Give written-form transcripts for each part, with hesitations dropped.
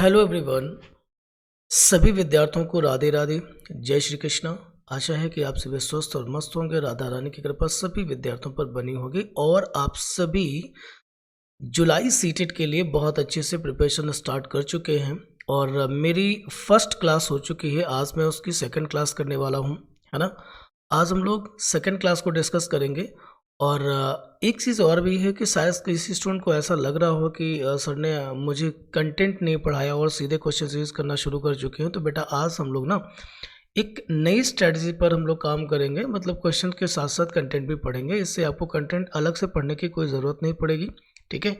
Hello everyone. सभी विद्यार्थियों को राधे राधे, जय श्री कृष्णा। आशा है कि आप सभी स्वस्थ और मस्त होंगे। राधा रानी की कृपा सभी विद्यार्थियों पर बनी होगी और आप सभी जुलाई सीटेट के लिए बहुत अच्छे से प्रिपरेशन स्टार्ट कर चुके हैं और मेरी फर्स्ट क्लास हो चुकी है। आज मैं उसकी सेकंड क्लास करने वाला हूं, है ना। आज हम लोग सेकंड क्लास को डिस्कस करेंगे और एक चीज़ और भी है कि शायद किसी स्टूडेंट को ऐसा लग रहा हो कि सर ने मुझे कंटेंट नहीं पढ़ाया और सीधे क्वेश्चन यूज़ करना शुरू कर चुके हैं। तो बेटा आज हम लोग ना एक नई स्ट्रेटजी पर हम लोग काम करेंगे, मतलब क्वेश्चन के साथ साथ कंटेंट भी पढ़ेंगे। इससे आपको कंटेंट अलग से पढ़ने की कोई ज़रूरत नहीं पड़ेगी, ठीक है।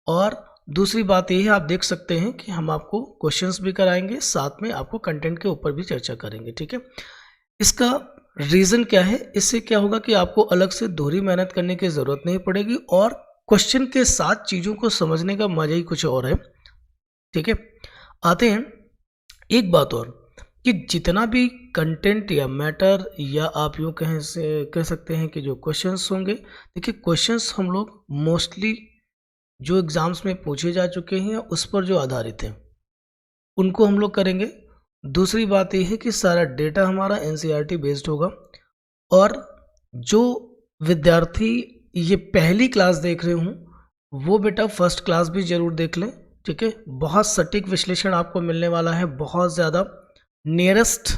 और दूसरी बात यह है, आप देख सकते हैं कि हम आपको क्वेश्चंस भी कराएंगे, साथ में आपको कंटेंट के ऊपर भी चर्चा करेंगे, ठीक है। इसका रीज़न क्या है? इससे क्या होगा कि आपको अलग से दोहरी मेहनत करने की ज़रूरत नहीं पड़ेगी और क्वेश्चन के साथ चीज़ों को समझने का मज़ा ही कुछ और है, ठीक है। आते हैं एक बात और कि जितना भी कंटेंट या मैटर या आप यूँ कह सकते हैं कि जो क्वेश्चंस होंगे, देखिए क्वेश्चंस हम लोग मोस्टली जो एग्ज़ाम्स में पूछे जा चुके हैं उस पर जो आधारित हैं उनको हम लोग करेंगे। दूसरी बात यह है कि सारा डेटा हमारा एनसीईआरटी बेस्ड होगा और जो विद्यार्थी ये पहली क्लास देख रहे हों वो बेटा फर्स्ट क्लास भी ज़रूर देख लें, ठीक है। बहुत सटीक विश्लेषण आपको मिलने वाला है, बहुत ज़्यादा नियरेस्ट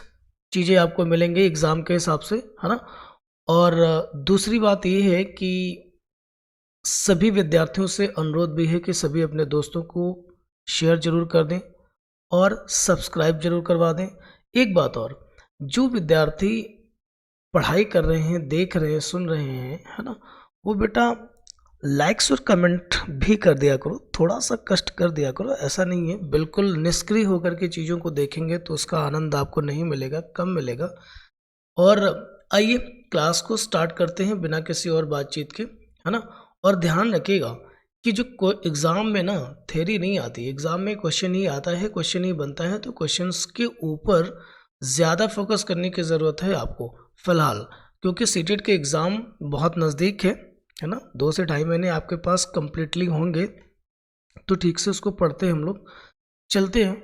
चीज़ें आपको मिलेंगे एग्ज़ाम के हिसाब से, है ना। और दूसरी बात ये है कि सभी विद्यार्थियों से अनुरोध भी है कि सभी अपने दोस्तों को शेयर ज़रूर कर दें और सब्सक्राइब जरूर करवा दें। एक बात और, जो विद्यार्थी पढ़ाई कर रहे हैं, देख रहे हैं, सुन रहे हैं, है ना, वो बेटा लाइक्स और कमेंट भी कर दिया करो, थोड़ा सा कष्ट कर दिया करो। ऐसा नहीं है बिल्कुल निष्क्रिय होकर के चीज़ों को देखेंगे तो उसका आनंद आपको नहीं मिलेगा, कम मिलेगा। और आइए क्लास को स्टार्ट करते हैं बिना किसी और बातचीत के, है ना। और ध्यान रखिएगा कि जो एग्ज़ाम में ना थ्योरी नहीं आती, एग्ज़ाम में क्वेश्चन ही आता है, क्वेश्चन ही बनता है। तो क्वेश्चंस के ऊपर ज़्यादा फोकस करने की ज़रूरत है आपको फ़िलहाल, क्योंकि सीटेट के एग्ज़ाम बहुत नज़दीक है ना। 2 से ढाई महीने आपके पास कम्प्लीटली होंगे, तो ठीक से उसको पढ़ते हैं हम लोग। चलते हैं,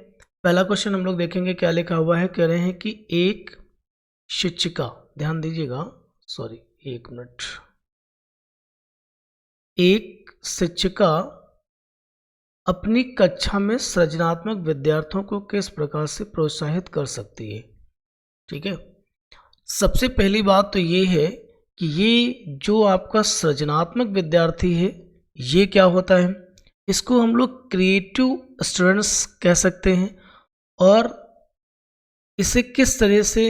पहला क्वेश्चन हम लोग देखेंगे क्या लिखा हुआ है। कह रहे हैं कि एक शिक्षिका, ध्यान दीजिएगा, सॉरी एक मिनट, एक शिक्षिका अपनी कक्षा में सृजनात्मक विद्यार्थियों को किस प्रकार से प्रोत्साहित कर सकती है, ठीक है। सबसे पहली बात तो ये है कि ये जो आपका सृजनात्मक विद्यार्थी है ये क्या होता है, इसको हम लोग क्रिएटिव स्टूडेंट्स कह सकते हैं। और इसे किस तरह से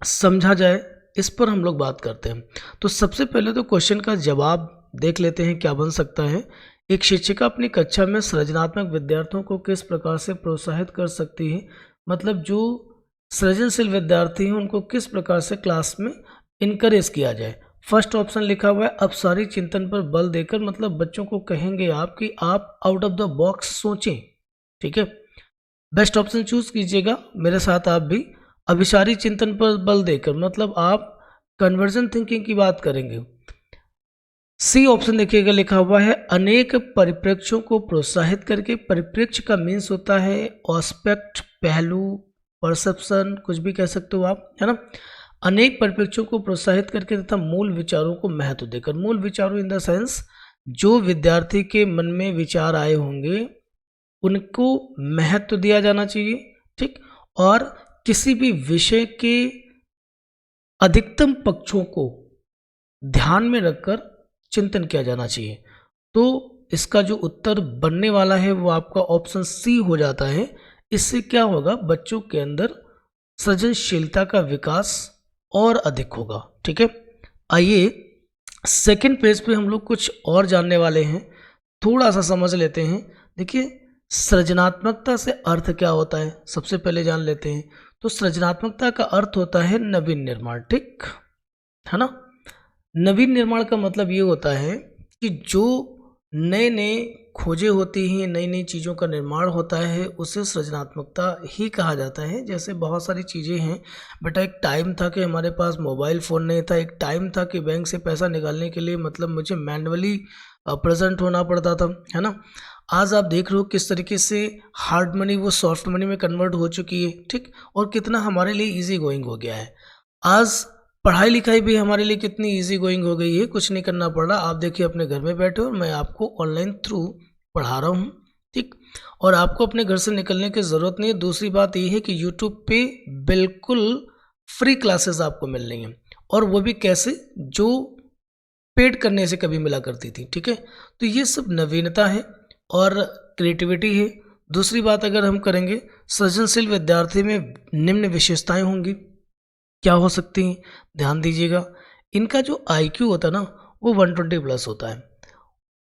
समझा जाए इस पर हम लोग बात करते हैं। तो सबसे पहले तो क्वेश्चन का जवाब देख लेते हैं क्या बन सकता है। एक शिक्षिका अपनी कक्षा में सृजनात्मक विद्यार्थियों को किस प्रकार से प्रोत्साहित कर सकती है, मतलब जो सृजनशील विद्यार्थी हैं उनको किस प्रकार से क्लास में इनकरेज किया जाए। फर्स्ट ऑप्शन लिखा हुआ है अपसारी चिंतन पर बल देकर, मतलब बच्चों को कहेंगे आप कि आप आउट ऑफ द बॉक्स सोचें, ठीक है। बेस्ट ऑप्शन चूज कीजिएगा, मेरे साथ आप भी। अभिसारी चिंतन पर बल देकर मतलब आप कन्वर्जन थिंकिंग की बात करेंगे। सी ऑप्शन देखिएगा लिखा हुआ है अनेक परिप्रेक्ष्यों को प्रोत्साहित करके। परिप्रेक्ष्य का मीन्स होता है ऑस्पेक्ट, पहलू, परसेप्शन, कुछ भी कह सकते हो आप, है ना। अनेक परिप्रेक्ष्यों को प्रोत्साहित करके तथा मूल विचारों को महत्व देकर। मूल विचारों इन द सेंस जो विद्यार्थी के मन में विचार आए होंगे उनको महत्व दिया जाना चाहिए, ठीक। और किसी भी विषय के अधिकतम पक्षों को ध्यान में रखकर चिंतन किया जाना चाहिए। तो इसका जो उत्तर बनने वाला है वो आपका ऑप्शन सी हो जाता है। इससे क्या होगा, बच्चों के अंदर सृजनशीलता का विकास और अधिक होगा, ठीक है। आइए सेकंड पेज पे हम लोग कुछ और जानने वाले हैं, थोड़ा सा समझ लेते हैं। देखिए सृजनात्मकता से अर्थ क्या होता है सबसे पहले जान लेते हैं। तो सृजनात्मकता का अर्थ होता है नवीन निर्माण, ठीक है ना। नवीन निर्माण का मतलब ये होता है कि जो नए नए खोजें होती हैं, नई नई चीज़ों का निर्माण होता है, उसे सृजनात्मकता ही कहा जाता है। जैसे बहुत सारी चीज़ें हैं बेटा, एक टाइम था कि हमारे पास मोबाइल फ़ोन नहीं था, एक टाइम था कि बैंक से पैसा निकालने के लिए मतलब मुझे मैन्युअली प्रेजेंट होना पड़ता था, है ना। आज आप देख रहे हो किस तरीके से हार्ड मनी वो सॉफ्ट मनी में कन्वर्ट हो चुकी है, ठीक, और कितना हमारे लिए इजी गोइंग हो गया है। आज पढ़ाई लिखाई भी हमारे लिए कितनी इजी गोइंग हो गई है, कुछ नहीं करना पड़ रहा। आप देखिए अपने घर में बैठे हो और मैं आपको ऑनलाइन थ्रू पढ़ा रहा हूँ, ठीक, और आपको अपने घर से निकलने की ज़रूरत नहीं है। दूसरी बात ये है कि यूट्यूब पे बिल्कुल फ्री क्लासेस आपको मिल रही हैं, और वो भी कैसे, जो पेड करने से कभी मिला करती थी, ठीक है। तो ये सब नवीनता है और क्रिएटिविटी है। दूसरी बात अगर हम करेंगे, सृजनशील विद्यार्थी में निम्न विशेषताएं होंगी, क्या हो सकती हैं, ध्यान दीजिएगा। इनका जो IQ होता है ना वो 120 प्लस होता है।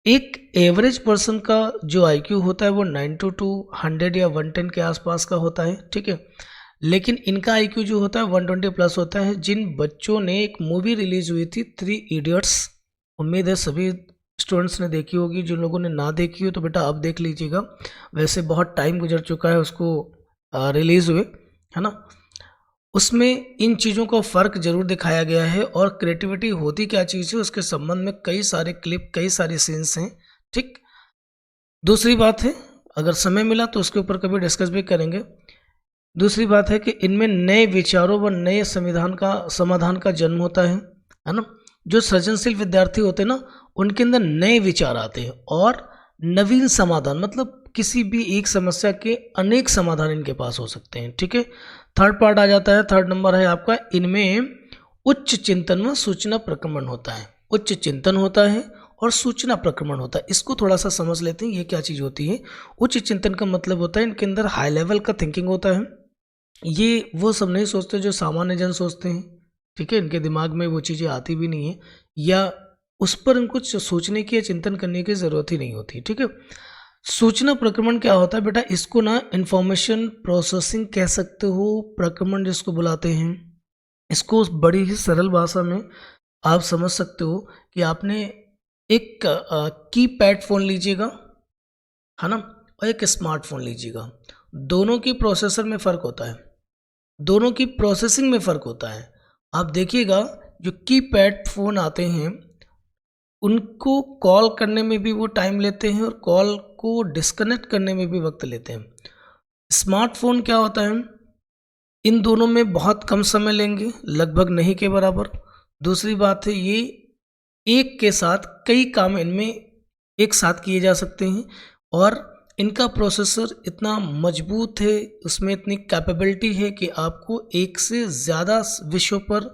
एक एवरेज पर्सन का जो IQ होता है वो 90 to 100 या 110 के आसपास का होता है, ठीक है। लेकिन इनका IQ जो होता है 120 प्लस होता है। जिन बच्चों ने, एक मूवी रिलीज हुई थी 3 इडियट्स, उम्मीद है सभी स्टूडेंट्स ने देखी होगी। जिन लोगों ने ना देखी हो तो बेटा अब देख लीजिएगा, वैसे बहुत टाइम गुजर चुका है उसको रिलीज़ हुए, है ना। उसमें इन चीज़ों का फ़र्क जरूर दिखाया गया है, और क्रिएटिविटी होती क्या चीज़ है उसके संबंध में कई सारे क्लिप, कई सारे सीन्स हैं, ठीक। दूसरी बात है, अगर समय मिला तो उसके ऊपर कभी डिस्कस भी करेंगे। दूसरी बात है कि इनमें नए विचारों व नए समाधान का जन्म होता है ना। जो सृजनशील विद्यार्थी होते हैं ना, उनके अंदर नए विचार आते हैं और नवीन समाधान, मतलब किसी भी एक समस्या के अनेक समाधान इनके पास हो सकते हैं, ठीक है। थर्ड पार्ट आ जाता है, थर्ड नंबर है आपका, इनमें उच्च चिंतन व सूचना प्रक्रमण होता है। उच्च चिंतन होता है और सूचना प्रक्रमण होता है। इसको थोड़ा सा समझ लेते हैं, ये क्या चीज़ होती है। उच्च चिंतन का मतलब होता है इनके अंदर हाई लेवल का थिंकिंग होता है। ये वो सब नहीं सोचते जो सामान्य जन सोचते हैं, ठीक है। इनके दिमाग में वो चीज़ें आती भी नहीं है, या उस पर इनको सोचने की या चिंतन करने की ज़रूरत ही नहीं होती, ठीक है। सूचना प्रक्रमण क्या होता है बेटा, इसको ना इंफॉर्मेशन प्रोसेसिंग कह सकते हो, प्रक्रमण जिसको बुलाते हैं। इसको बड़ी ही सरल भाषा में आप समझ सकते हो कि आपने एक कीपैड फ़ोन लीजिएगा, है ना, और एक स्मार्टफोन लीजिएगा। दोनों की प्रोसेसर में फ़र्क होता है, दोनों की प्रोसेसिंग में फ़र्क होता है। आप देखिएगा जो कीपैड फ़ोन आते हैं उनको कॉल करने में भी वो टाइम लेते हैं और कॉल को डिस्कनेक्ट करने में भी वक्त लेते हैं। स्मार्टफोन क्या होता है, इन दोनों में बहुत कम समय लेंगे, लगभग नहीं के बराबर। दूसरी बात है, ये एक के साथ कई काम इनमें एक साथ किए जा सकते हैं, और इनका प्रोसेसर इतना मजबूत है, उसमें इतनी कैपेबिलिटी है कि आपको एक से ज़्यादा विषयों पर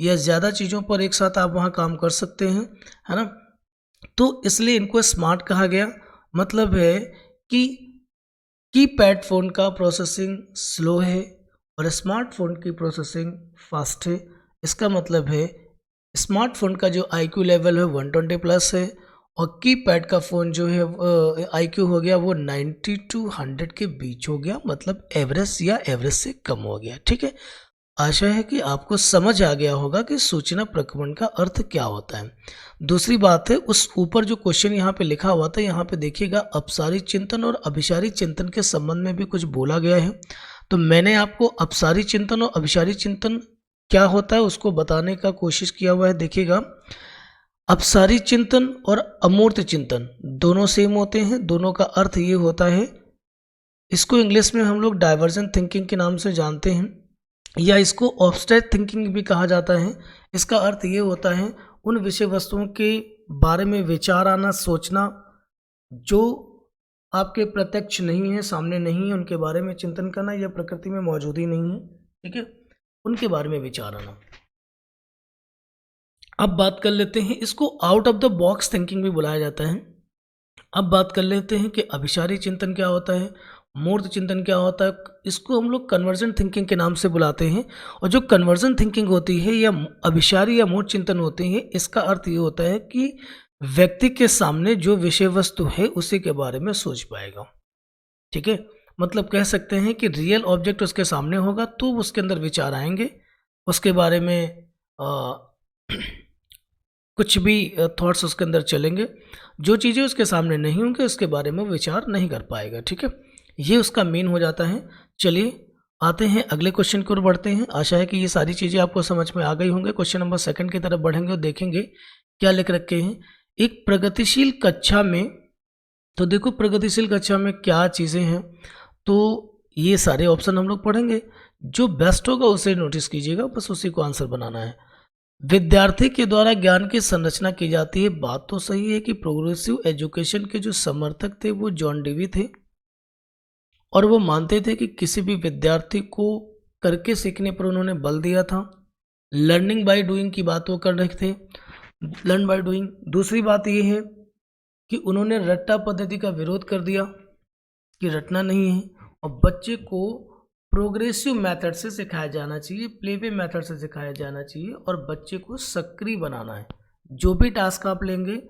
या ज़्यादा चीज़ों पर एक साथ आप वहाँ काम कर सकते हैं, है ना। तो इसलिए इनको स्मार्ट कहा गया। मतलब है कि कीपैड फ़ोन का प्रोसेसिंग स्लो है और स्मार्टफोन की प्रोसेसिंग फास्ट है। इसका मतलब है स्मार्टफोन का जो IQ लेवल है 120 प्लस है, और कीपैड का फ़ोन जो है IQ हो गया वो 90 to 100 के बीच हो गया, मतलब एवरेज या एवरेज से कम हो गया, ठीक है। आशा है कि आपको समझ आ गया होगा कि सूचना प्रक्रमण का अर्थ क्या होता है। दूसरी बात है, उस ऊपर जो क्वेश्चन यहाँ पे लिखा हुआ था, यहाँ पे देखिएगा अपसारी चिंतन और अभिसारी चिंतन के संबंध में भी कुछ बोला गया है। तो मैंने आपको अपसारी चिंतन और अभिसारी चिंतन क्या होता है उसको बताने का कोशिश किया हुआ है। देखिएगा, अपसारी चिंतन और अमूर्त चिंतन दोनों सेम होते हैं। दोनों का अर्थ ये होता है, इसको इंग्लिश में हम लोग डाइवर्जेंट थिंकिंग के नाम से जानते हैं, या इसको ऑब्स्ट्रैक्ट थिंकिंग भी कहा जाता है। इसका अर्थ ये होता है उन विषय वस्तुओं के बारे में विचार आना, सोचना, जो आपके प्रत्यक्ष नहीं है, सामने नहीं है, उनके बारे में चिंतन करना, या प्रकृति में मौजूद ही नहीं है, ठीक है, उनके बारे में विचार आना। अब बात कर लेते हैं, इसको out of the box thinking भी बुलाया जाता है। अब बात कर लेते हैं कि अभिसारी चिंतन क्या होता है, मूर्त चिंतन क्या होता है। इसको हम लोग कन्वर्जन थिंकिंग के नाम से बुलाते हैं। और जो कन्वर्जन थिंकिंग होती है या अभिसारी या मूर्त चिंतन होते हैं, इसका अर्थ ये होता है कि व्यक्ति के सामने जो विषय वस्तु है उसी के बारे में सोच पाएगा, ठीक है। मतलब कह सकते हैं कि रियल ऑब्जेक्ट उसके सामने होगा तो उसके अंदर विचार आएंगे, उसके बारे में कुछ भी थॉट्स उसके अंदर चलेंगे। जो चीज़ें उसके सामने नहीं होंगी उसके बारे में विचार नहीं कर पाएगा, ठीक है। ये उसका मेन हो जाता है। चलिए आते हैं अगले क्वेश्चन की ओर बढ़ते हैं। आशा है कि ये सारी चीज़ें आपको समझ में आ गई होंगे। क्वेश्चन नंबर 2 की तरफ बढ़ेंगे और देखेंगे क्या लिख रखे हैं। एक प्रगतिशील कक्षा में तो देखो प्रगतिशील कक्षा में क्या चीज़ें हैं, तो ये सारे ऑप्शन हम लोग पढ़ेंगे। जो बेस्ट होगा उसे नोटिस कीजिएगा, बस उसी को आंसर बनाना है। विद्यार्थी के द्वारा ज्ञान की संरचना की जाती है। बात तो सही है कि प्रोग्रेसिव एजुकेशन के जो समर्थक थे वो जॉन डेवी थे, और वो मानते थे कि किसी भी विद्यार्थी को करके सीखने पर उन्होंने बल दिया था। लर्निंग बाय डूइंग की बात वो कर रहे थे, लर्न बाय डूइंग। दूसरी बात ये है कि उन्होंने रट्टा पद्धति का विरोध कर दिया कि रटना नहीं है, और बच्चे को प्रोग्रेसिव मेथड से सिखाया जाना चाहिए, प्ले वे मेथड से सिखाया जाना चाहिए, और बच्चे को सक्रिय बनाना है। जो भी टास्क आप लेंगे,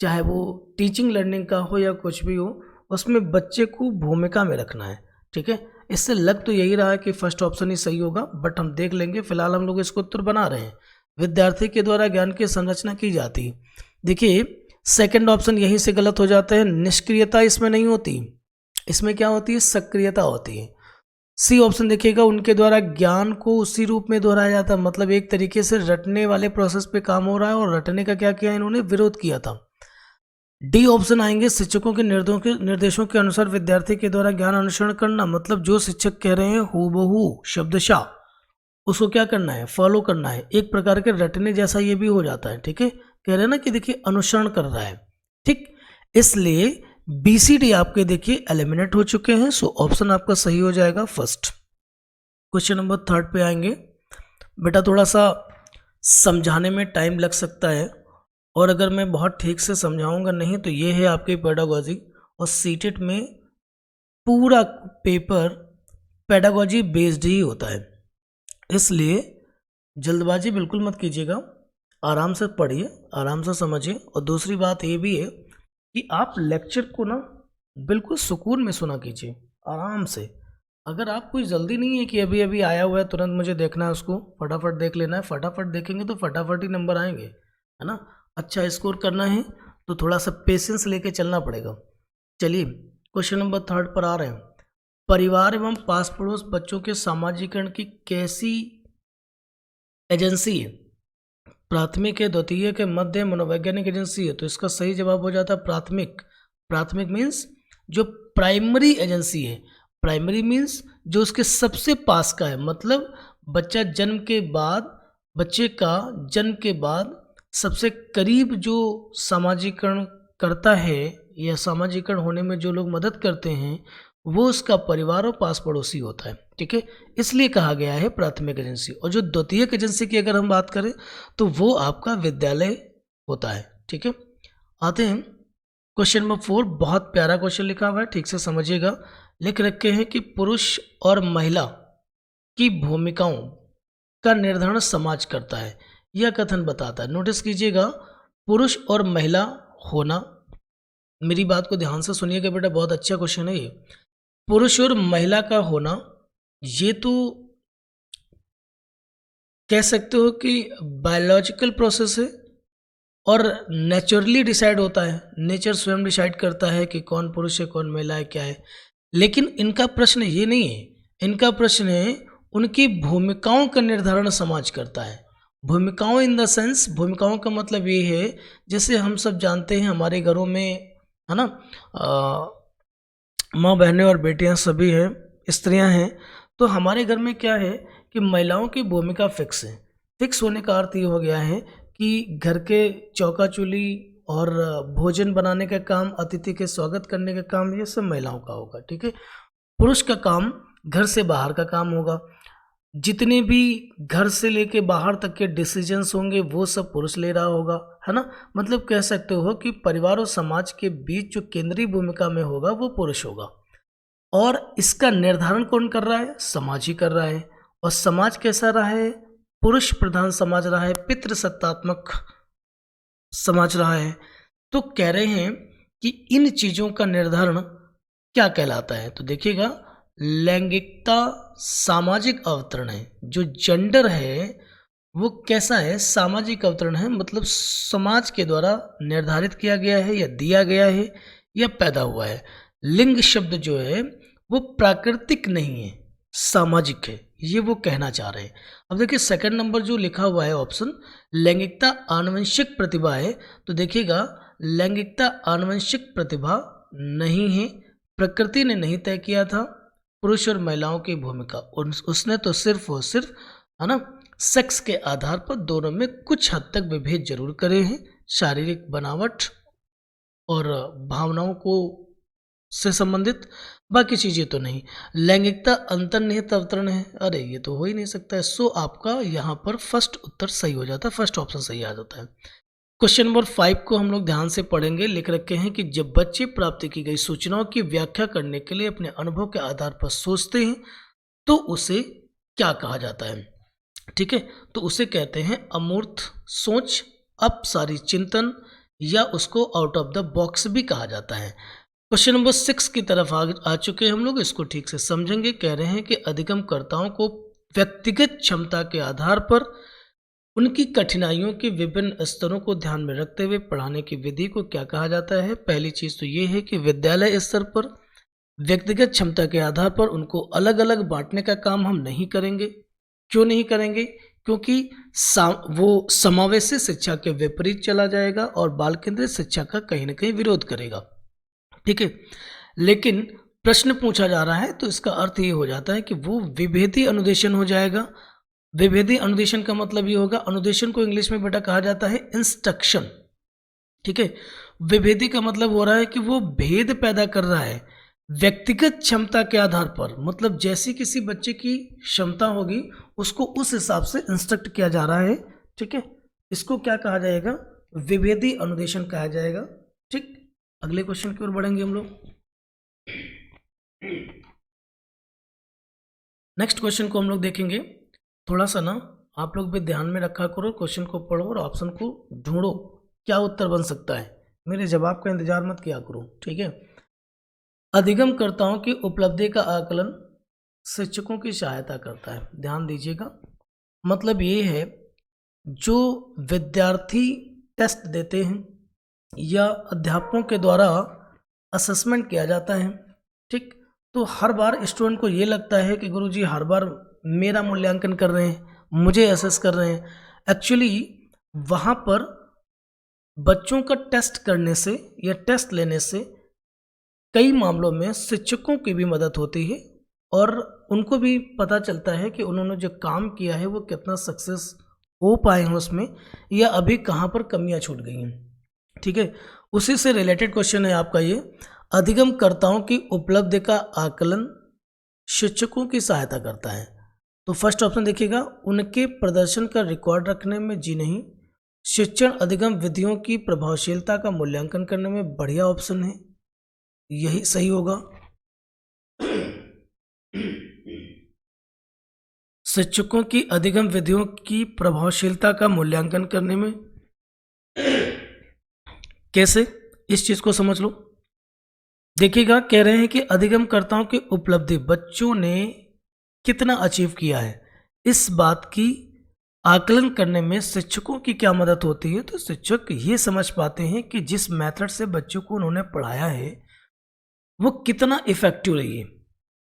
चाहे वो टीचिंग लर्निंग का हो या कुछ भी हो, उसमें बच्चे को भूमिका में रखना है। ठीक है, इससे लग तो यही रहा है कि फर्स्ट ऑप्शन ही सही होगा, बट हम देख लेंगे। फिलहाल हम लोग इसको उत्तर बना रहे हैं। विद्यार्थी के द्वारा ज्ञान की संरचना की जाती है। देखिए सेकंड ऑप्शन यहीं से गलत हो जाता है। निष्क्रियता इसमें नहीं होती, इसमें क्या होती है, सक्रियता होती है। सी ऑप्शन देखिएगा, उनके द्वारा ज्ञान को उसी रूप में दोहराया जाता है, मतलब एक तरीके से रटने वाले प्रोसेस पे काम हो रहा है, और रटने का क्या किया, इन्होंने विरोध किया था। डी ऑप्शन आएंगे, शिक्षकों के निर्देशों के अनुसार विद्यार्थी के द्वारा ज्ञान अनुसरण करना, मतलब जो शिक्षक कह रहे हैं हूबहू शब्दशः उसको क्या करना है, फॉलो करना है। एक प्रकार के रटने जैसा ये भी हो जाता है। ठीक है, कह रहे हैं ना कि देखिए अनुसरण कर रहा है। ठीक, इसलिए BCD आपके देखिए एलिमिनेट हो चुके हैं। सो ऑप्शन आपका सही हो जाएगा फर्स्ट। क्वेश्चन नंबर 3 पे आएंगे। बेटा थोड़ा सा समझाने में टाइम लग सकता है, और अगर मैं बहुत ठीक से समझाऊंगा नहीं तो ये है आपकी पेडागोजी, और सीटेट में पूरा पेपर पेडागोजी बेस्ड ही होता है, इसलिए जल्दबाजी बिल्कुल मत कीजिएगा। आराम से पढ़िए, आराम से समझिए। और दूसरी बात ये भी है कि आप लेक्चर को ना बिल्कुल सुकून में सुना कीजिए, आराम से। अगर आप कोई जल्दी नहीं है कि अभी अभी आया हुआ है तुरंत मुझे देखना है, उसको फटाफट देख लेना है, फटाफट देखेंगे तो फटाफट ही नंबर आएंगे, है ना। अच्छा स्कोर करना है तो थोड़ा सा पेशेंस लेके चलना पड़ेगा। चलिए क्वेश्चन नंबर 3 पर आ रहे हैं। परिवार एवं पास पड़ोस बच्चों के सामाजिकरण की कैसी एजेंसी है? प्राथमिक है, द्वितीय के मध्य, मनोवैज्ञानिक एजेंसी है। तो इसका सही जवाब हो जाता है प्राथमिक। प्राथमिक मीन्स जो प्राइमरी एजेंसी है। प्राइमरी मीन्स जो उसके सबसे पास का है, मतलब बच्चे का जन्म के बाद सबसे करीब जो सामाजिकरण करता है या सामाजिकरण होने में जो लोग मदद करते हैं वो उसका परिवार और पास पड़ोसी होता है। ठीक है, इसलिए कहा गया है प्राथमिक एजेंसी। और जो द्वितीयक एजेंसी की अगर हम बात करें तो वो आपका विद्यालय होता है। ठीक है, आते हैं क्वेश्चन नंबर 4। बहुत प्यारा क्वेश्चन लिखा हुआ है, ठीक से समझिएगा। लिख रखे हैं कि पुरुष और महिला की भूमिकाओं का निर्धारण समाज करता है, यह कथन बताता है। नोटिस कीजिएगा, पुरुष और महिला होना, मेरी बात को ध्यान से सुनिएगा बेटा, बहुत अच्छा क्वेश्चन है ये। पुरुष और महिला का होना, ये तो कह सकते हो कि बायोलॉजिकल प्रोसेस है और नेचुरली डिसाइड होता है। नेचर स्वयं डिसाइड करता है कि कौन पुरुष है कौन महिला है क्या है। लेकिन इनका प्रश्न ये नहीं है, इनका प्रश्न है उनकी भूमिकाओं का निर्धारण समाज करता है। भूमिकाओं इन द सेंस, भूमिकाओं का मतलब ये है जैसे हम सब जानते हैं हमारे घरों में, है ना, माँ बहनें और बेटियां सभी हैं, स्त्रियां हैं। तो हमारे घर में क्या है कि महिलाओं की भूमिका फिक्स है। फिक्स होने का अर्थ ये हो गया है कि घर के चौका चूल्ही और भोजन बनाने का काम, अतिथि के स्वागत करने का काम, ये सब महिलाओं का होगा। ठीक है, पुरुष का काम घर से बाहर का काम होगा। जितने भी घर से लेके बाहर तक के डिसीजंस होंगे वो सब पुरुष ले रहा होगा, है ना। मतलब कह सकते हो कि परिवार और समाज के बीच जो केंद्रीय भूमिका में होगा वो पुरुष होगा, और इसका निर्धारण कौन कर रहा है? समाज ही कर रहा है। और समाज कैसा रहा है? पुरुष प्रधान समाज रहा है, पितृसत्तात्मक समाज रहा है। तो कह रहे हैं कि इन चीज़ों का निर्धारण क्या कहलाता है? तो देखिएगा, लैंगिकता सामाजिक अवतरण है। जो जेंडर है वो कैसा है? सामाजिक अवतरण है, मतलब समाज के द्वारा निर्धारित किया गया है या दिया गया है या पैदा हुआ है। लिंग शब्द जो है वो प्राकृतिक नहीं है, सामाजिक है, ये वो कहना चाह रहे हैं। अब देखिए सेकंड नंबर जो लिखा हुआ है ऑप्शन, लैंगिकता आनुवंशिक प्रतिभा है। तो देखिएगा, लैंगिकता आनुवंशिक प्रतिभा नहीं है। प्रकृति ने नहीं तय किया था पुरुष और महिलाओं की भूमिका, उसने तो सिर्फ और सिर्फ, है ना, सेक्स के आधार पर दोनों में कुछ हद तक विभेद जरूर करे हैं, शारीरिक बनावट और भावनाओं को से संबंधित, बाकी चीजें तो नहीं। लैंगिकता अंतर्निहित अवतरण है, अरे ये तो हो ही नहीं सकता है। सो आपका यहाँ पर फर्स्ट उत्तर सही हो जाता है, फर्स्ट ऑप्शन सही आ जाता है। क्वेश्चन नंबर 5 को हम लोग ध्यान से पढ़ेंगे। लिख रखे हैं कि जब बच्चे प्राप्त की गई सूचनाओं की व्याख्या करने के लिए अपने अनुभव के आधार पर सोचते हैं तो उसे क्या कहा जाता है? ठीक है, तो उसे कहते हैं अमूर्त सोच, अपसारी चिंतन, या उसको आउट ऑफ द बॉक्स भी कहा जाता है। क्वेश्चन नंबर 6 की तरफ आ चुके हैं हम लोग, इसको ठीक से समझेंगे। कह रहे हैं कि अधिगमकर्ताओं को व्यक्तिगत क्षमता के आधार पर उनकी कठिनाइयों के विभिन्न स्तरों को ध्यान में रखते हुए पढ़ाने की विधि को क्या कहा जाता है? पहली चीज तो ये है कि विद्यालय स्तर पर व्यक्तिगत क्षमता के आधार पर उनको अलग अलग बांटने का काम हम नहीं करेंगे। क्यों नहीं करेंगे? क्योंकि वो समावेशी शिक्षा के विपरीत चला जाएगा और बाल केंद्रित शिक्षा का कहीं ना कहीं विरोध करेगा। ठीक है, लेकिन प्रश्न पूछा जा रहा है तो इसका अर्थ ये हो जाता है कि वो विभेदी अनुदेशन हो जाएगा। विभेदी अनुदेशन का मतलब ये होगा, अनुदेशन को इंग्लिश में बेटा कहा जाता है इंस्ट्रक्शन। ठीक है, विभेदी का मतलब हो रहा है कि वो भेद पैदा कर रहा है व्यक्तिगत क्षमता के आधार पर, मतलब जैसी किसी बच्चे की क्षमता होगी उसको उस हिसाब से इंस्ट्रक्ट किया जा रहा है। ठीक है, इसको क्या कहा जाएगा? विभेदी अनुदेशन कहा जाएगा। ठीक, अगले क्वेश्चन की ओर बढ़ेंगे हम लोग। नेक्स्ट क्वेश्चन को हम लोग देखेंगे। थोड़ा सा ना आप लोग भी ध्यान में रखा करो, क्वेश्चन को पढ़ो और ऑप्शन को ढूंढो क्या उत्तर बन सकता है, मेरे जवाब का इंतजार मत किया करो। ठीक है, अधिगमकर्ताओं की उपलब्धि का आकलन शिक्षकों की सहायता करता है। ध्यान दीजिएगा, मतलब ये है जो विद्यार्थी टेस्ट देते हैं या अध्यापकों के द्वारा असेसमेंट किया जाता है। ठीक, तो हर बार स्टूडेंट को ये लगता है कि गुरुजी हर बार मेरा मूल्यांकन कर रहे हैं, मुझे असेस कर रहे हैं। एक्चुअली वहाँ पर बच्चों का टेस्ट करने से या टेस्ट लेने से कई मामलों में शिक्षकों की भी मदद होती है और उनको भी पता चलता है कि उन्होंने जो काम किया है वो कितना सक्सेस हो पाए हैं उसमें, या अभी कहाँ पर कमियां छूट गई हैं। ठीक है, उसी से रिलेटेड क्वेश्चन है आपका ये, अधिगमकर्ताओं की उपलब्धि का आकलन शिक्षकों की सहायता करता है। तो फर्स्ट ऑप्शन देखिएगा, उनके प्रदर्शन का रिकॉर्ड रखने में जी नहीं, शिक्षण अधिगम विधियों की प्रभावशीलता का मूल्यांकन करने में बढ़िया ऑप्शन है, यही सही होगा। शिक्षकों की अधिगम विधियों की प्रभावशीलता का मूल्यांकन करने में कैसे, इस चीज को समझ लो। देखिएगा, कह रहे हैं कि अधिगमकर्ताओं की उपलब्धि बच्चों ने कितना अचीव किया है, इस बात की आकलन करने में शिक्षकों की क्या मदद होती है। तो शिक्षक ये समझ पाते हैं कि जिस मेथड से बच्चों को उन्होंने पढ़ाया है वो कितना इफेक्टिव रही है।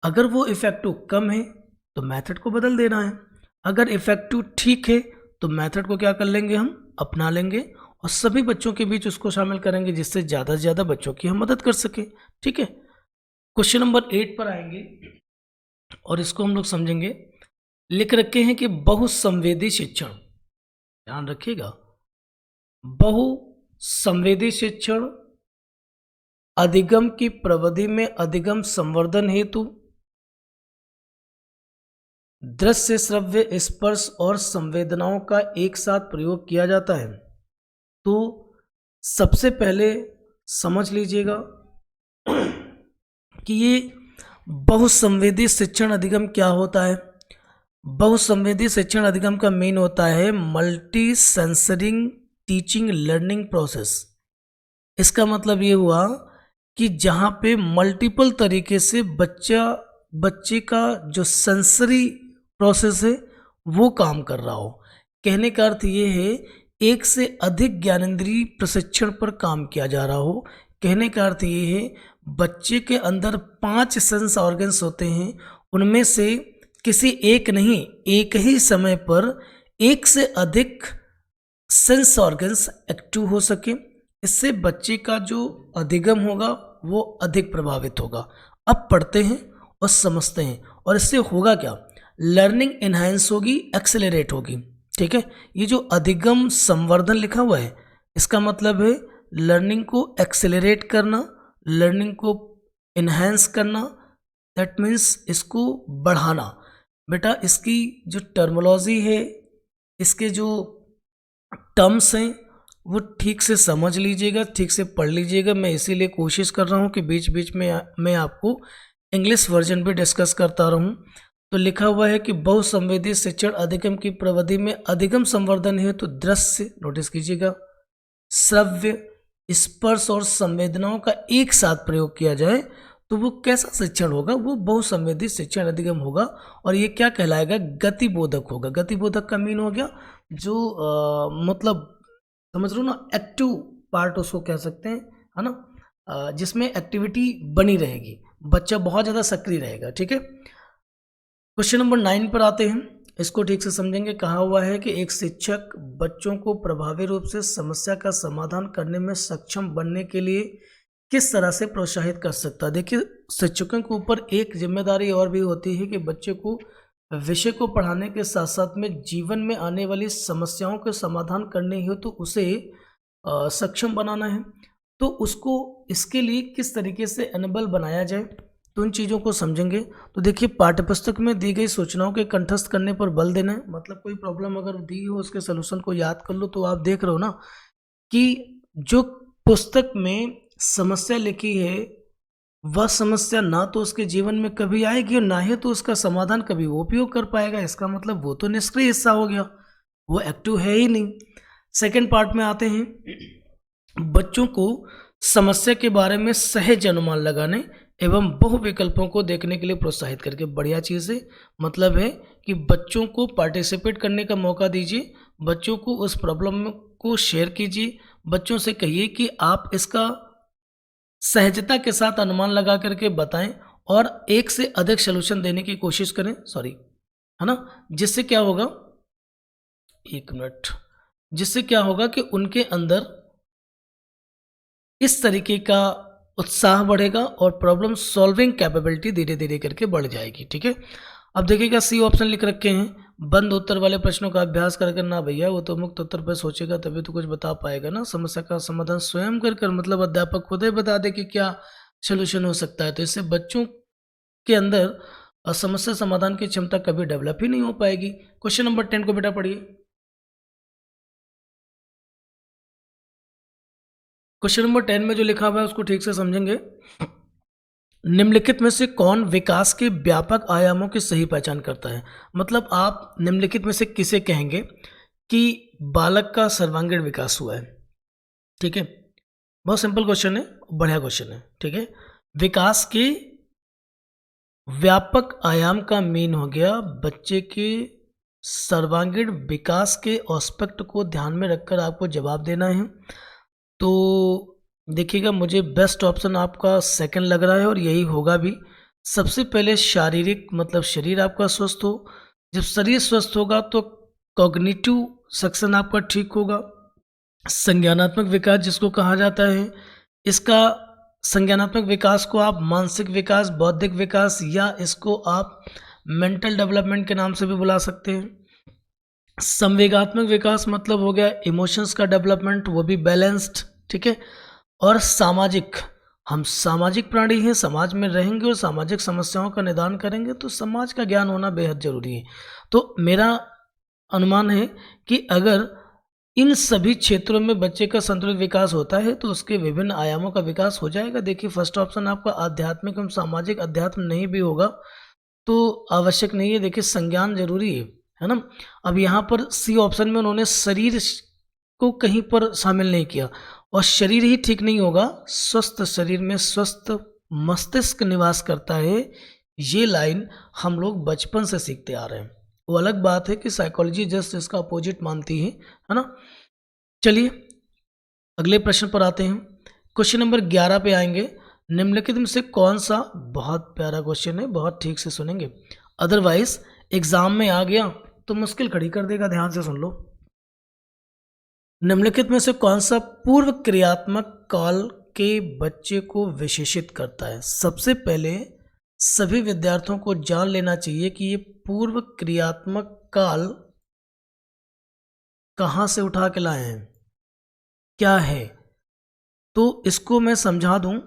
अगर वो इफेक्टिव कम है तो मेथड को बदल देना है, अगर इफेक्टिव ठीक है तो मेथड को क्या कर लेंगे, हम अपना लेंगे और सभी बच्चों के बीच उसको शामिल करेंगे जिससे ज़्यादा से ज़्यादा बच्चों की हम मदद कर सके। ठीक है, क्वेश्चन नंबर 8 पर आएंगे और इसको हम लोग समझेंगे। लिख रखे हैं कि बहुसंवेदी शिक्षण, ध्यान रखिएगा, बहुसंवेदी शिक्षण अधिगम की प्रविधि में अधिगम संवर्धन हेतु दृश्य, श्रव्य, स्पर्श और संवेदनाओं का एक साथ प्रयोग किया जाता है। तो सबसे पहले समझ लीजिएगा कि ये बहुसंवेदी शिक्षण अधिगम क्या होता है। बहुसंवेदी शिक्षण अधिगम का मेन होता है multi censoring teaching learning process. इसका मतलब ये हुआ कि जहाँ पे मल्टीपल तरीके से बच्चे का जो सेंसरी प्रोसेस है वो काम कर रहा हो। कहने का अर्थ ये है एक से अधिक ज्ञानेंद्रिय प्रशिक्षण पर काम किया जा रहा हो। कहने का अर्थ ये है बच्चे के अंदर 5 सेंस ऑर्गन्स होते हैं, उनमें से किसी एक नहीं, एक ही समय पर एक से अधिक सेंस ऑर्गन्स एक्टिव हो सके। इससे बच्चे का जो अधिगम होगा वो अधिक प्रभावित होगा। अब पढ़ते हैं और समझते हैं, और इससे होगा क्या, लर्निंग इनहैंस होगी, एक्सेलरेट होगी। ठीक है, ये जो अधिगम संवर्धन लिखा हुआ है इसका मतलब है लर्निंग को एक्सेलरेट करना, लर्निंग को इनहैंस करना, दैट मीन्स इसको बढ़ाना। बेटा इसकी जो टर्मोलॉजी है, इसके जो टर्म्स हैं वो ठीक से समझ लीजिएगा, ठीक से पढ़ लीजिएगा। मैं इसीलिए कोशिश कर रहा हूँ कि बीच बीच में मैं आपको इंग्लिश वर्जन भी डिस्कस करता रहूँ। तो लिखा हुआ है कि बहुसंवेदी शिक्षण अधिगम की प्रविधि में अधिगम संवर्धन है तो दृश्य, नोटिस कीजिएगा, श्रव्य, स्पर्श और संवेदनाओं का एक साथ प्रयोग किया जाए तो वो कैसा शिक्षण होगा, वो बहुसंवेदी शिक्षण अधिगम होगा। और ये क्या कहलाएगा, गतिबोधक होगा। गतिबोधक का मीन हो गया जो मतलब समझ लो ना, एक्टिव पार्ट उसको कह सकते हैं, है ना, जिसमें एक्टिविटी बनी रहेगी, बच्चा बहुत ज़्यादा सक्रिय रहेगा। ठीक है, क्वेश्चन नंबर 9 पर आते हैं, इसको ठीक से समझेंगे। कहा हुआ है कि एक शिक्षक बच्चों को प्रभावी रूप से समस्या का समाधान करने में सक्षम बनने के लिए किस तरह से प्रोत्साहित कर सकता है। देखिए, शिक्षकों के ऊपर एक जिम्मेदारी और भी होती है कि बच्चे को विषय को पढ़ाने के साथ साथ में जीवन में आने वाली समस्याओं के समाधान करने हेतु तो उसे सक्षम बनाना है। तो उसको इसके लिए किस तरीके से एनेबल बनाया जाए, तो उन चीज़ों को समझेंगे। तो देखिए, पाठ्यपुस्तक में दी गई सूचनाओं के कंठस्थ करने पर बल देना है। मतलब कोई प्रॉब्लम अगर दी हो उसके सलूशन को याद कर लो। तो आप देख रहे हो ना कि जो पुस्तक में समस्या लिखी है वह समस्या ना तो उसके जीवन में कभी आएगी और ना ही तो उसका समाधान कभी वो उपयोग कर पाएगा। इसका मतलब वो तो निष्क्रिय हिस्सा हो गया, वो एक्टिव है ही नहीं। सेकंड पार्ट में आते हैं, बच्चों को समस्या के बारे में सहज अनुमान लगाने एवं बहु विकल्पों को देखने के लिए प्रोत्साहित करके। बढ़िया चीज़ है, मतलब है कि बच्चों को पार्टिसिपेट करने का मौका दीजिए, बच्चों को उस प्रॉब्लम को शेयर कीजिए, बच्चों से कहिए कि आप इसका सहजता के साथ अनुमान लगा करके बताएं और एक से अधिक सलूशन देने की कोशिश करें, है ना। जिससे क्या होगा, एक मिनट, जिससे क्या होगा कि उनके अंदर इस तरीके का उत्साह बढ़ेगा और प्रॉब्लम सॉल्विंग कैपेबिलिटी धीरे धीरे करके बढ़ जाएगी। ठीक है, अब देखिएगा सी ऑप्शन लिख रखे हैं, बंद उत्तर वाले प्रश्नों का अभ्यास कर ना भैया, वो तो मुक्त उत्तर पर सोचेगा तभी तो कुछ बता पाएगा ना। समस्या का समाधान स्वयं कर मतलब अध्यापक खुद ही बता दे कि क्या सोल्यूशन हो सकता है। तो इससे बच्चों के अंदर समस्या समाधान की क्षमता कभी डेवलप ही नहीं हो पाएगी। क्वेश्चन नंबर 10 को बेटा पढ़िए। क्वेश्चन नंबर 10 में जो लिखा हुआ है उसको ठीक से समझेंगे। निम्नलिखित में से कौन विकास के व्यापक आयामों की सही पहचान करता है। मतलब आप निम्नलिखित में से किसे कहेंगे कि बालक का सर्वांगीण विकास हुआ है। ठीक है, बहुत सिंपल क्वेश्चन है, बढ़िया क्वेश्चन है। ठीक है, विकास के व्यापक आयाम का मीन हो गया बच्चे के सर्वांगीण विकास के एस्पेक्ट को ध्यान में रखकर आपको जवाब देना है। तो देखिएगा, मुझे बेस्ट ऑप्शन आपका सेकंड लग रहा है और यही होगा भी। सबसे पहले शारीरिक मतलब शरीर आपका स्वस्थ हो, जब शरीर स्वस्थ होगा तो कॉग्निटिव सेक्शन आपका ठीक होगा। संज्ञानात्मक विकास जिसको कहा जाता है, इसका संज्ञानात्मक विकास को आप मानसिक विकास, बौद्धिक विकास या इसको आप मेंटल डेवलपमेंट के नाम से भी बुला सकते हैं। संवेगात्मक विकास मतलब हो गया इमोशंस का डेवलपमेंट, वो भी बैलेंस्ड। ठीक है, और सामाजिक, हम सामाजिक प्राणी हैं, समाज में रहेंगे और सामाजिक समस्याओं का निदान करेंगे तो समाज का ज्ञान होना बेहद जरूरी है। तो मेरा अनुमान है कि अगर इन सभी क्षेत्रों में बच्चे का संतुलित विकास होता है तो उसके विभिन्न आयामों का विकास हो जाएगा। देखिए, फर्स्ट ऑप्शन आपका आध्यात्मिक एवं सामाजिक, अध्यात्म नहीं भी होगा तो आवश्यक नहीं है। देखिए, संज्ञान जरूरी है ना। अब यहाँ पर सी ऑप्शन में उन्होंने शरीर को कहीं पर शामिल नहीं किया, और शरीर ही ठीक नहीं होगा, स्वस्थ शरीर में स्वस्थ मस्तिष्क निवास करता है। ये लाइन हम लोग बचपन से सीखते आ रहे हैं। वो अलग बात है कि साइकोलॉजी जस्ट इसका अपोजिट मानती है ना। चलिए अगले प्रश्न पर आते हैं। क्वेश्चन नंबर 11 पे आएंगे। निम्नलिखित में से कौन सा, बहुत प्यारा क्वेश्चन है, बहुत ठीक से सुनेंगे, अदरवाइज एग्जाम में आ गया तो मुश्किल खड़ी कर देगा। ध्यान से सुन लो। निम्नलिखित में से कौन सा पूर्व क्रियात्मक काल के बच्चे को विशेषित करता है? सबसे पहले सभी विद्यार्थियों को जान लेना चाहिए कि ये पूर्व क्रियात्मक काल कहाँ से उठा के लाए हैं, क्या है। तो इसको मैं समझा दूं,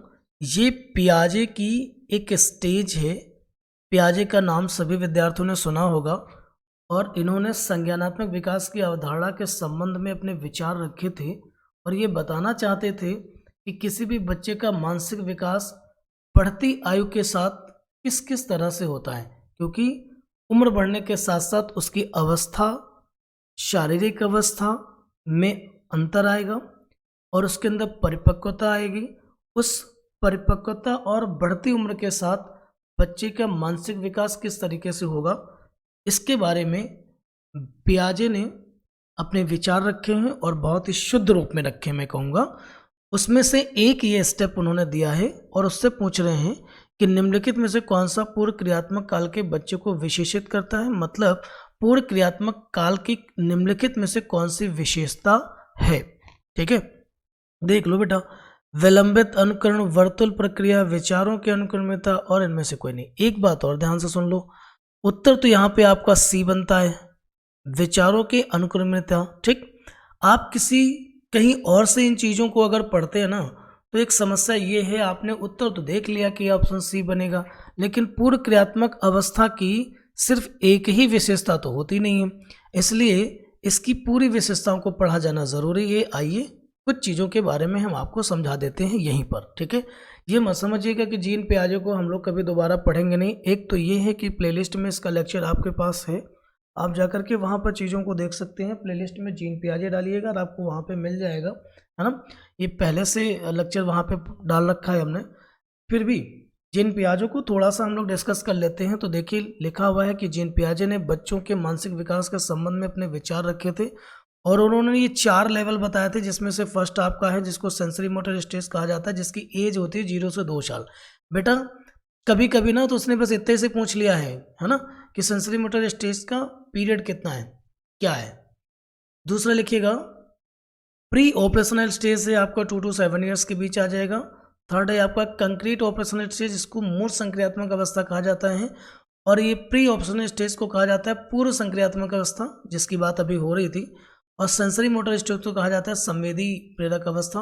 ये पियाजे की एक स्टेज है। पियाजे का नाम सभी विद्यार्थियों ने सुना होगा और इन्होंने संज्ञानात्मक विकास की अवधारणा के संबंध में अपने विचार रखे थे और ये बताना चाहते थे कि किसी भी बच्चे का मानसिक विकास बढ़ती आयु के साथ किस किस तरह से होता है, क्योंकि उम्र बढ़ने के साथ साथ उसकी अवस्था, शारीरिक अवस्था में अंतर आएगा और उसके अंदर परिपक्वता आएगी। उस परिपक्वता और बढ़ती उम्र के साथ बच्चे का मानसिक विकास किस तरीके से होगा, इसके बारे में पियाजे ने अपने विचार रखे हैं और बहुत ही शुद्ध रूप में रखे हैं, मैं कहूँगा। उसमें से एक ये स्टेप उन्होंने दिया है और उससे पूछ रहे हैं कि निम्नलिखित में से कौन सा पूर्व क्रियात्मक काल के बच्चे को विशेषित करता है, मतलब पूर्व क्रियात्मक काल की निम्नलिखित में से कौन सी विशेषता है। ठीक है, देख लो बेटा, विलंबित अनुकरण, वर्तुल प्रक्रिया, विचारों की अनुक्रमिता और इनमें से कोई नहीं। एक बात और ध्यान से सुन लो, उत्तर तो यहाँ पे आपका सी बनता है, विचारों की अनुक्रमिता। ठीक, आप किसी कहीं और से इन चीज़ों को अगर पढ़ते हैं ना तो एक समस्या ये है, आपने उत्तर तो देख लिया कि ऑप्शन सी बनेगा, लेकिन पूर्व क्रियात्मक अवस्था की सिर्फ एक ही विशेषता तो होती नहीं है, इसलिए इसकी पूरी विशेषताओं को पढ़ा जाना ज़रूरी है। आइए कुछ चीज़ों के बारे में हम आपको समझा देते हैं यहीं पर। ठीक है, ये मत समझिएगा कि जीन पियाजे को हम लोग कभी दोबारा पढ़ेंगे नहीं। एक तो ये है कि प्लेलिस्ट में इसका लेक्चर आपके पास है, आप जाकर के वहाँ पर चीज़ों को देख सकते हैं। प्लेलिस्ट में जीन पियाजे डालिएगा और आपको वहाँ पे मिल जाएगा, है ना। ये पहले से लेक्चर वहाँ पे डाल रखा है हमने। फिर भी जीन पियाजे को थोड़ा सा हम लोग डिस्कस कर लेते हैं। तो देखिए, लिखा हुआ है कि जीन पियाजे ने बच्चों के मानसिक विकास के संबंध में अपने विचार रखे थे और उन्होंने ये 4 लेवल बताए थे, जिसमें से फर्स्ट आपका है जिसको सेंसरी मोटर स्टेज कहा जाता है, जिसकी एज होती है 0 से 2 साल। बेटा कभी कभी ना तो उसने बस इतने से पूछ लिया है ना, कि सेंसरी मोटर स्टेज का पीरियड कितना है, क्या है। दूसरा लिखिएगा, प्री ऑपरेशनल स्टेज से आपका 2 to 7 ईयर्स के बीच आ जाएगा। थर्ड है आपका कंक्रीट ऑपरेशनल स्टेज, जिसको मूल संक्रियात्मक अवस्था कहा जाता है, और ये प्री ऑपरेशनल स्टेज को कहा जाता है पूर्व संक्रियात्मक अवस्था, जिसकी बात अभी हो रही थी। और सेंसरी मोटर स्टेज को कहा जाता है संवेदी प्रेरक अवस्था।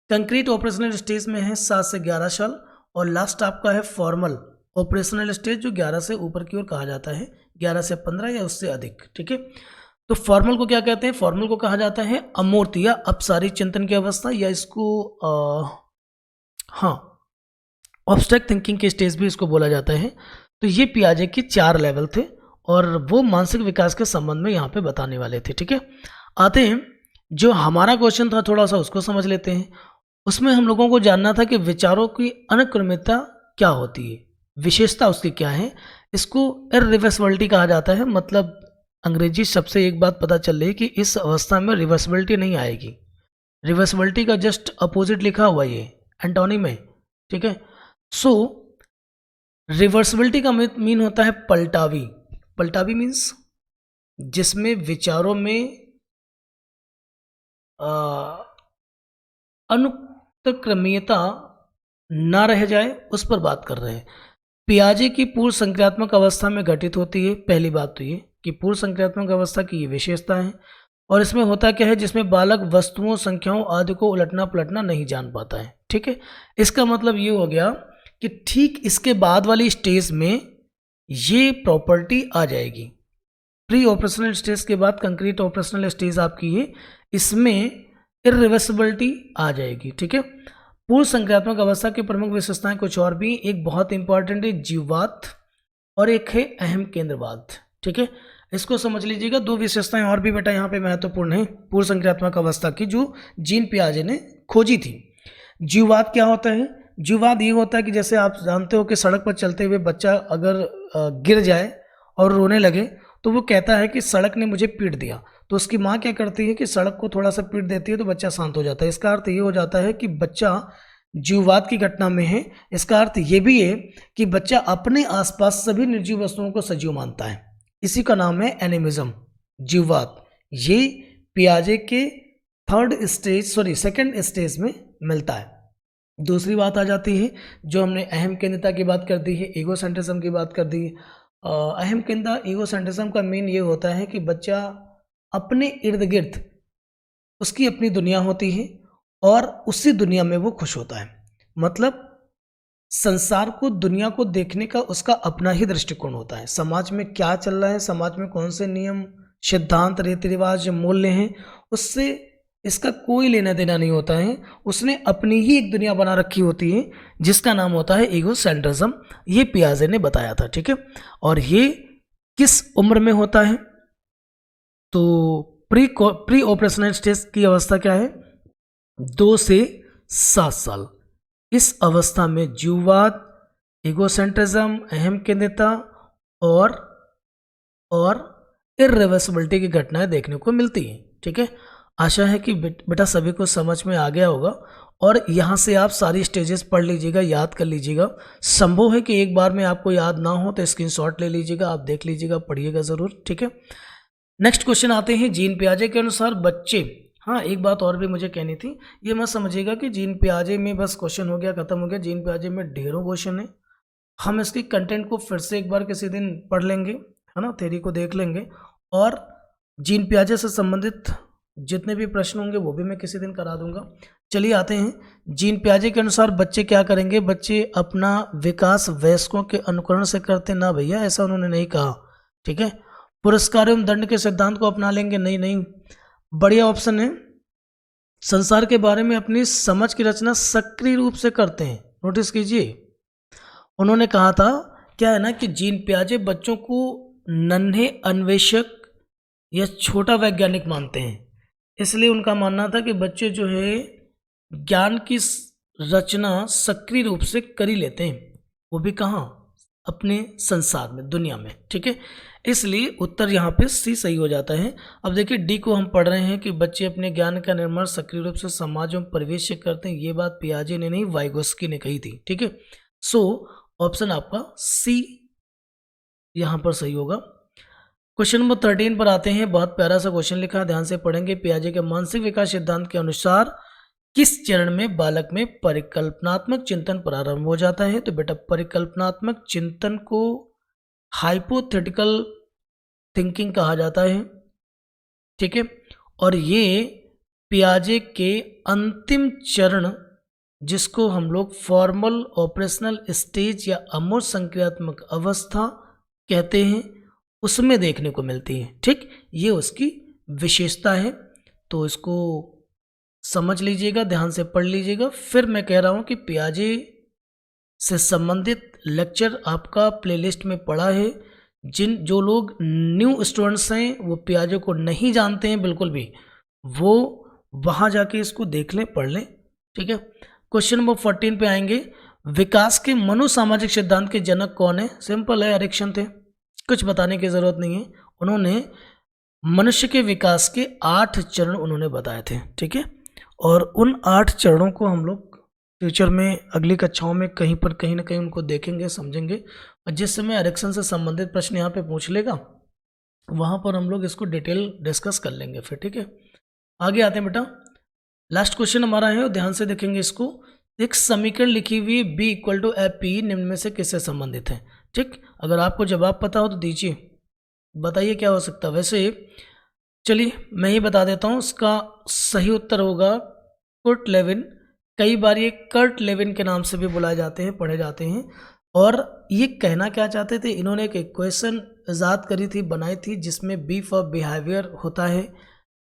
कंक्रीट ऑपरेशनल स्टेज में है 7 से 11 साल, और लास्ट आपका है फॉर्मल ऑपरेशनल स्टेज, जो 11 से ऊपर की ओर कहा जाता है, 11 से 15 या उससे अधिक। ठीक है, तो फॉर्मल को क्या कहते हैं? फॉर्मल को कहा जाता है अमूर्त या अपसारी चिंतन की अवस्था, या इसको ऑब्स्ट्रैक्ट थिंकिंग के स्टेज भी इसको बोला जाता है। तो ये पियाजे के 4 लेवल थे और वो मानसिक विकास के संबंध में यहाँ पे बताने वाले थे। ठीक है, आते हैं जो हमारा क्वेश्चन था, थोड़ा सा उसको समझ लेते हैं। उसमें हम लोगों को जानना था कि विचारों की अनुक्रमिता क्या होती है, विशेषता उसकी क्या है। इसको इररिवर्सिबिलिटी कहा जाता है, मतलब अंग्रेजी शब्द से एक बात पता चल रही है कि इस अवस्था में रिवर्सिबिलिटी नहीं आएगी। रिवर्सिबिलिटी का जस्ट अपोजिट लिखा हुआ ये एंटोनिम है। ठीक है, सो रिवर्सिबिलिटी का मीन होता है पलटावी। पलटावी मीन्स जिसमें विचारों में अनुक्रमीयता ना रह जाए, उस पर बात कर रहे हैं। पियाजे की पूर्व संक्रियात्मक अवस्था में घटित होती है। पहली बात तो ये कि पूर्व संक्रियात्मक अवस्था की ये विशेषता है, और इसमें होता क्या है, जिसमें बालक वस्तुओं, संख्याओं आदि को उलटना पलटना नहीं जान पाता है। ठीक है, इसका मतलब ये हो गया कि ठीक इसके बाद वाली स्टेज में ये प्रॉपर्टी आ जाएगी। प्री ऑपरेशनल स्टेज के बाद कंक्रीट ऑपरेशनल स्टेज आपकी है, इसमें इररिवर्सिबिलिटी आ जाएगी। ठीक है, पूर्व संक्रियात्मक अवस्था की प्रमुख विशेषताएं कुछ और भी, एक बहुत इंपॉर्टेंट है जीववाद और एक है अहम केंद्रवाद। ठीक है, इसको समझ लीजिएगा। 2 विशेषताएं और भी बेटा यहाँ पे महत्वपूर्ण है पूर्व संक्रियात्मक अवस्था की, जो जीन पियाजे ने खोजी थी। जीववाद क्या होता है? जीववाद ये होता है कि जैसे आप जानते हो कि सड़क पर चलते हुए बच्चा अगर गिर जाए और रोने लगे तो वो कहता है कि सड़क ने मुझे पीट दिया, तो उसकी माँ क्या करती है कि सड़क को थोड़ा सा पीट देती है तो बच्चा शांत हो जाता है। इसका अर्थ ये हो जाता है कि बच्चा जीववाद की घटना में है। इसका अर्थ ये भी है कि बच्चा अपने आसपास सभी निर्जीव वस्तुओं को सजीव मानता है। इसी का नाम है एनिमिज्म, जीववाद। ये पियाजे के सेकंड स्टेज में मिलता है। दूसरी बात आ जाती है जो हमने अहम केंद्रिता की बात कर दी है, ईगोसेंट्रिज्म की बात कर दी है। अहम केंद्रिता ईगोसेंट्रिज्म का मेन ये होता है कि बच्चा अपने इर्द गिर्द उसकी अपनी दुनिया होती है और उसी दुनिया में वो खुश होता है। मतलब संसार को, दुनिया को देखने का उसका अपना ही दृष्टिकोण होता है। समाज में क्या चल रहा है, समाज में कौन से नियम, सिद्धांत, रीति रिवाज, मूल्य हैं, उससे इसका कोई लेना देना नहीं होता है। उसने अपनी ही एक दुनिया बना रखी होती है जिसका नाम होता है ईगोसेंट्रिज्म। ये पियाजे ने बताया था, ठीक है। और ये किस उम्र में होता है? तो प्री ऑपरेशनल स्टेज की अवस्था क्या है? 2 से 7 साल। इस अवस्था में जीववाद, ईगोसेंट्रिज्म, अहम केंद्रिता और इर्रिवर्सिबिलिटी की घटनाएं देखने को मिलती हैं, ठीक है। आशा है कि बेटा सभी को समझ में आ गया होगा और यहाँ से आप सारी स्टेजेस पढ़ लीजिएगा, याद कर लीजिएगा। संभव है कि एक बार में आपको याद ना हो तो स्क्रीनशॉट ले लीजिएगा, आप देख लीजिएगा, पढ़िएगा ज़रूर, ठीक है। नेक्स्ट क्वेश्चन आते हैं। जीन पियाजे के अनुसार बच्चे, हाँ एक बात और भी मुझे कहनी थी, ये मत समझिएगा कि जीन पियाजे में बस क्वेश्चन हो गया, खत्म हो गया। जीन पियाजे में ढेरों क्वेश्चन है। हम इसकी कंटेंट को फिर से एक बार किसी दिन पढ़ लेंगे, है ना, थ्योरी को देख लेंगे और जीन पियाजे से संबंधित जितने भी प्रश्न होंगे वो भी मैं किसी दिन करा दूंगा। चलिए आते हैं। जीन पियाजे के अनुसार बच्चे क्या करेंगे? बच्चे अपना विकास वयस्कों के अनुकरण से करते ना भैया, ऐसा उन्होंने नहीं कहा, ठीक है। पुरस्कार एवं दंड के सिद्धांत को अपना लेंगे? नहीं नहीं, बढ़िया ऑप्शन है। संसार के बारे में अपनी समझ की रचना सक्रिय रूप से करते हैं। नोटिस कीजिए, उन्होंने कहा था क्या है ना कि जीन पियाजे बच्चों को नन्हे अन्वेषक या छोटा वैज्ञानिक मानते हैं। इसलिए उनका मानना था कि बच्चे जो है ज्ञान की रचना सक्रिय रूप से कर ही लेते हैं, वो भी कहाँ? अपने संसार में, दुनिया में, ठीक है। इसलिए उत्तर यहाँ पे सी सही हो जाता है। अब देखिए डी को हम पढ़ रहे हैं कि बच्चे अपने ज्ञान का निर्माण सक्रिय रूप से समाज में परिवेश से करते हैं। ये बात पियाजे ने नहीं, वाइगोस्की ने कही थी, ठीक है। सो ऑप्शन आपका सी यहाँ पर सही होगा। क्वेश्चन नंबर 13 पर आते हैं। बहुत प्यारा सा क्वेश्चन लिखा है, ध्यान से पढ़ेंगे। पियाजे के मानसिक विकास सिद्धांत के अनुसार किस चरण में बालक में परिकल्पनात्मक चिंतन प्रारंभ हो जाता है? तो बेटा परिकल्पनात्मक चिंतन को हाइपोथेटिकल थिंकिंग कहा जाता है, ठीक है। और ये पियाजे के अंतिम चरण, जिसको हम लोग फॉर्मल ऑपरेशनल स्टेज या अमूर्त संक्रियात्मक अवस्था कहते हैं, उसमें देखने को मिलती है, ठीक। ये उसकी विशेषता है, तो इसको समझ लीजिएगा, ध्यान से पढ़ लीजिएगा। फिर मैं कह रहा हूँ कि पियाजे से संबंधित लेक्चर आपका प्लेलिस्ट में पड़ा है। जो लोग न्यू स्टूडेंट्स हैं, वो पियाजे को नहीं जानते हैं बिल्कुल भी, वो वहाँ जाके इसको देख लें, पढ़ लें, ठीक है। क्वेश्चन नंबर 14 पे आएंगे। विकास के मनोसामाजिक सिद्धांत के जनक कौन है? सिंपल है, एरिक्सन थे, कुछ बताने की जरूरत नहीं है। उन्होंने मनुष्य के विकास के 8 चरण उन्होंने बताए थे, ठीक है। और उन 8 चरणों को हम लोग फ्यूचर में अगली कक्षाओं में कहीं ना कहीं उनको देखेंगे, समझेंगे। और जिस समय एरिक्सन से संबंधित प्रश्न यहाँ पे पूछ लेगा, वहाँ पर हम लोग इसको डिटेल डिस्कस कर लेंगे फिर, ठीक है। आगे आते हैं बेटा। लास्ट क्वेश्चन हमारा है और ध्यान से देखेंगे इसको। एक समीकरण लिखी हुई B = FP निम्न में से किससे संबंधित है? ठीक, अगर आपको जवाब पता हो तो दीजिए, बताइए क्या हो सकता है। वैसे चलिए मैं ही बता देता हूँ, इसका सही उत्तर होगा कुर्ट लेविन। कई बार ये कर्ट लेविन के नाम से भी बुलाए जाते हैं, पढ़े जाते हैं। और ये कहना क्या चाहते थे, इन्होंने एक इक्वेशन ईजाद करी थी, बनाई थी, जिसमें B फॉर बिहेवियर होता है,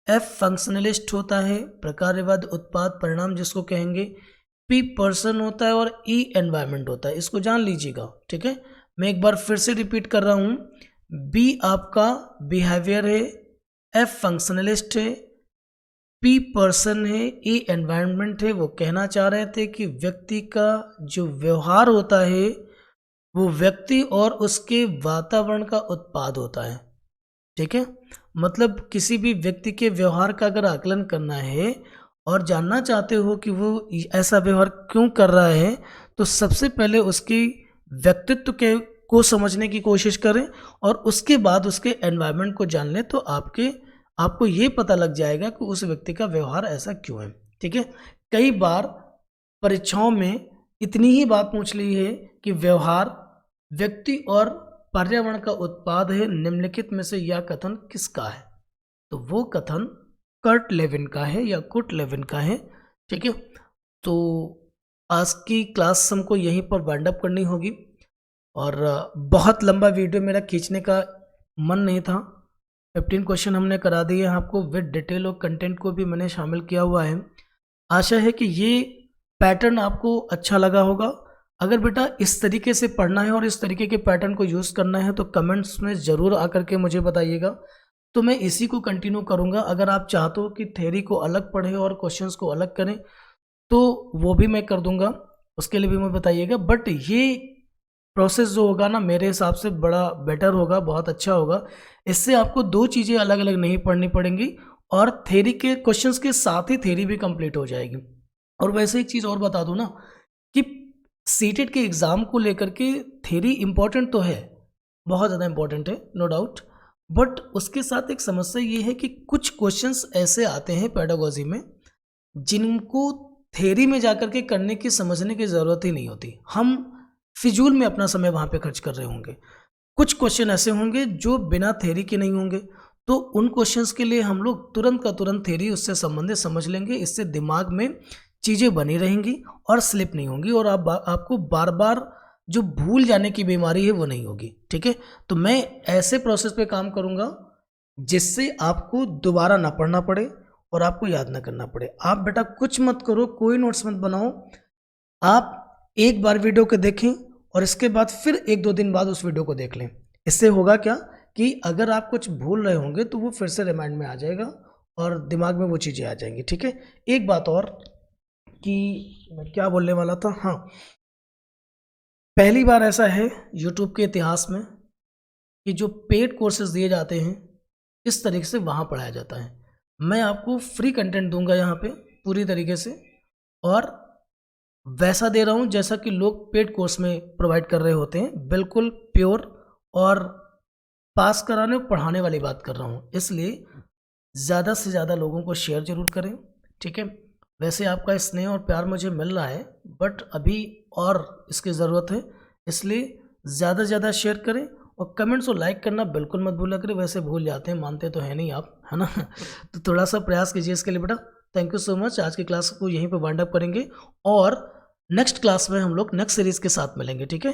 F फंक्शनलिस्ट होता है, प्रकारवाद उत्पाद परिणाम जिसको कहेंगे, P पर्सन होता है और E एनवायरनमेंट होता है। इसको जान लीजिएगा, ठीक है। मैं एक बार फिर से रिपीट कर रहा हूँ। B आपका बिहेवियर है, F फंक्शनलिस्ट है, P पर्सन है, E एनवायरनमेंट है। वो कहना चाह रहे थे कि व्यक्ति का जो व्यवहार होता है वो व्यक्ति और उसके वातावरण का उत्पाद होता है, ठीक है। मतलब किसी भी व्यक्ति के व्यवहार का अगर आकलन करना है और जानना चाहते हो कि वो ऐसा व्यवहार क्यों कर रहा है, तो सबसे पहले उसकी व्यक्तित्व के को समझने की कोशिश करें और उसके बाद उसके एनवायरनमेंट को जान लें, तो आपको ये पता लग जाएगा कि उस व्यक्ति का व्यवहार ऐसा क्यों है, ठीक है। कई बार परीक्षाओं में इतनी ही बात पूछ ली है कि व्यवहार व्यक्ति और पर्यावरण का उत्पाद है, निम्नलिखित में से यह कथन किसका है? तो वो कथन कर्ट लेविन का है या कुर्ट लेविन का है। ठीक है, तो आज की क्लास हमको यहीं पर वाइंड अप करनी होगी और बहुत लंबा वीडियो मेरा खींचने का मन नहीं था। 15 क्वेश्चन हमने करा दिए हैं आपको, विद डिटेल और कंटेंट को भी मैंने शामिल किया हुआ है। आशा है कि ये पैटर्न आपको अच्छा लगा होगा। अगर बेटा इस तरीके से पढ़ना है और इस तरीके के पैटर्न को यूज़ करना है तो कमेंट्स में ज़रूर आकर के मुझे बताइएगा, तो मैं इसी को कंटिन्यू करूँगा। अगर आप चाहते हो कि थ्योरी को अलग पढ़ें और क्वेश्चंस को अलग करें तो वो भी मैं कर दूंगा, उसके लिए भी मैं बताइएगा। बट ये प्रोसेस जो होगा ना, मेरे हिसाब से बड़ा बेटर होगा, बहुत अच्छा होगा। इससे आपको दो चीज़ें अलग अलग नहीं पढ़नी पड़ेंगी और थ्योरी के क्वेश्चंस के साथ ही थ्योरी भी कंप्लीट हो जाएगी। और वैसे एक चीज़ और बता दूं ना कि सीटेट के एग्ज़ाम को लेकर के थ्योरी इम्पॉर्टेंट तो है, बहुत ज़्यादा इम्पॉर्टेंट है, नो डाउट। बट उसके साथ एक समस्या ये है कि कुछ क्वेश्चंस ऐसे आते हैं पेडागोजी में जिनको थ्योरी में जाकर के करने की समझने की ज़रूरत ही नहीं होती। हम फिजूल में अपना समय वहाँ पे खर्च कर रहे होंगे। कुछ क्वेश्चन ऐसे होंगे जो बिना थ्योरी के नहीं होंगे, तो उन क्वेश्चंस के लिए हम लोग तुरंत का तुरंत थ्योरी उससे संबंधित समझ लेंगे। इससे दिमाग में चीज़ें बनी रहेंगी और स्लिप नहीं होंगी और आपको बार बार जो भूल जाने की बीमारी है वो नहीं होगी। ठीक है, तो मैं ऐसे प्रोसेस पे काम करूँगा जिससे आपको दोबारा ना पढ़ना पड़े और आपको याद ना करना पड़े। आप बेटा कुछ मत करो, कोई नोट्स मत बनाओ, आप एक बार वीडियो को देखें और इसके बाद फिर 1-2 दिन बाद उस वीडियो को देख लें। इससे होगा क्या कि अगर आप कुछ भूल रहे होंगे तो वो फिर से रिमाइंड में आ जाएगा और दिमाग में वो चीज़ें आ जाएंगी। ठीक है, एक बात और कि मैं क्या बोलने वाला था, हाँ, पहली बार ऐसा है यूट्यूब के इतिहास में कि जो पेड कोर्सेज दिए जाते हैं इस तरीके से वहाँ पढ़ाया जाता है। मैं आपको फ्री कंटेंट दूंगा यहाँ पे पूरी तरीके से, और वैसा दे रहा हूँ जैसा कि लोग पेड कोर्स में प्रोवाइड कर रहे होते हैं, बिल्कुल प्योर और पास कराने और पढ़ाने वाली बात कर रहा हूँ। इसलिए ज़्यादा से ज़्यादा लोगों को शेयर जरूर करें। ठीक है, वैसे आपका स्नेह और प्यार मुझे मिल रहा है बट अभी और इसकी ज़रूरत है, इसलिए ज़्यादा से ज़्यादा शेयर करें और कमेंट्स और लाइक करना बिल्कुल मत भूला करें। वैसे भूल जाते हैं, मानते तो है नहीं आप, है ना। तो थोड़ा सा प्रयास कीजिए इसके लिए बेटा। Thank you so much. आज की क्लास को यहीं पे वाइंड अप करेंगे और नेक्स्ट क्लास में हम लोग नेक्स्ट सीरीज़ के साथ मिलेंगे। ठीक है।